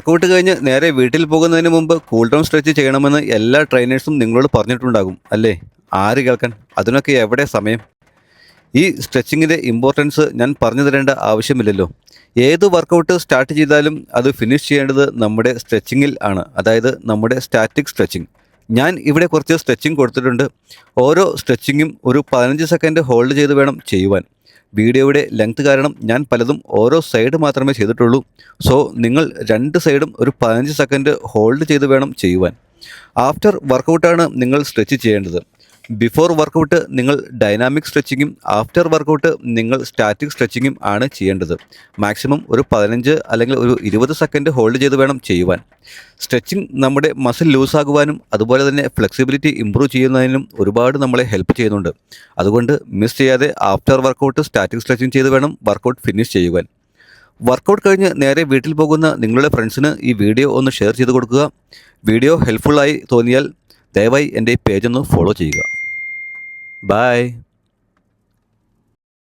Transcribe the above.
Workout കഴിഞ്ഞ് നേരെ വീട്ടിൽ പോകുന്നതിന് മുമ്പ് കൂൾ ഡൗൺ സ്ട്രെച്ച് ചെയ്യണമെന്ന് എല്ലാ ട്രെയിനേഴ്സും നിങ്ങളോട് പറഞ്ഞിട്ടുണ്ടാകും അല്ലേ? ആര് കേൾക്കാൻ? അതിനൊക്കെ എവിടെ സമയം? ഈ സ്ട്രെച്ചിങ്ങിൻ്റെ ഇമ്പോർട്ടൻസ് ഞാൻ പറഞ്ഞു തരേണ്ട ആവശ്യമില്ലല്ലോ. ഏത് വർക്കൗട്ട് സ്റ്റാർട്ട് ചെയ്താലും അത് ഫിനിഷ് ചെയ്യേണ്ടത് നമ്മുടെ സ്ട്രെച്ചിങ്ങിൽ ആണ്, അതായത് നമ്മുടെ സ്റ്റാറ്റിക് സ്ട്രെച്ചിങ്. ഞാൻ ഇവിടെ കുറച്ച് സ്ട്രെച്ചിങ് കൊടുത്തിട്ടുണ്ട്. ഓരോ സ്ട്രെച്ചിങ്ങും ഒരു 15 സെക്കൻഡ് ഹോൾഡ് ചെയ്ത് വേണം ചെയ്യുവാൻ. വീഡിയോയുടെ ലെങ്ത് കാരണം ഞാൻ പലതും ഓരോ സൈഡ് മാത്രമേ ചെയ്തിട്ടുള്ളൂ. സോ നിങ്ങൾ രണ്ട് സൈഡും ഒരു 15 സെക്കൻഡ് ഹോൾഡ് ചെയ്ത് വേണം ചെയ്യുവാൻ. ആഫ്റ്റർ വർക്കൗട്ടാണ് നിങ്ങൾ സ്ട്രെച്ച് ചെയ്യേണ്ടത്. ബിഫോർ വർക്കൗട്ട് നിങ്ങൾ ഡൈനാമിക് സ്ട്രെച്ചിങ്ങും ആഫ്റ്റർ വർക്കൗട്ട് നിങ്ങൾ സ്റ്റാറ്റിക് സ്ട്രെച്ചിങ്ങും ആണ് ചെയ്യേണ്ടത്. മാക്സിമം ഒരു 15 അല്ലെങ്കിൽ ഒരു 20 സെക്കൻഡ് ഹോൾഡ് ചെയ്ത് വേണം ചെയ്യുവാൻ. സ്ട്രെച്ചിങ് നമ്മുടെ മസിൽ ലൂസാകുവാനും അതുപോലെ തന്നെ ഫ്ലെക്സിബിലിറ്റി ഇമ്പ്രൂവ് ചെയ്യുന്നതിനും ഒരുപാട് നമ്മളെ ഹെൽപ്പ് ചെയ്യുന്നുണ്ട്. അതുകൊണ്ട് മിസ് ചെയ്യാതെ ആഫ്റ്റർ വർക്കൗട്ട് സ്റ്റാറ്റിക് സ്ട്രെച്ചിങ് ചെയ്ത് വേണം വർക്കൗട്ട് ഫിനിഷ് ചെയ്യുവാൻ. വർക്കൗട്ട് കഴിഞ്ഞ് നേരെ വീട്ടിൽ പോകുന്ന നിങ്ങളുടെ ഫ്രണ്ട്സിന് ഈ വീഡിയോ ഒന്ന് ഷെയർ ചെയ്ത് കൊടുക്കുക. വീഡിയോ ഹെൽപ്ഫുള്ളായി തോന്നിയാൽ ദയവായി എൻ്റെ ഈ പേജ് ഒന്ന് ഫോളോ ചെയ്യുക. ബൈ.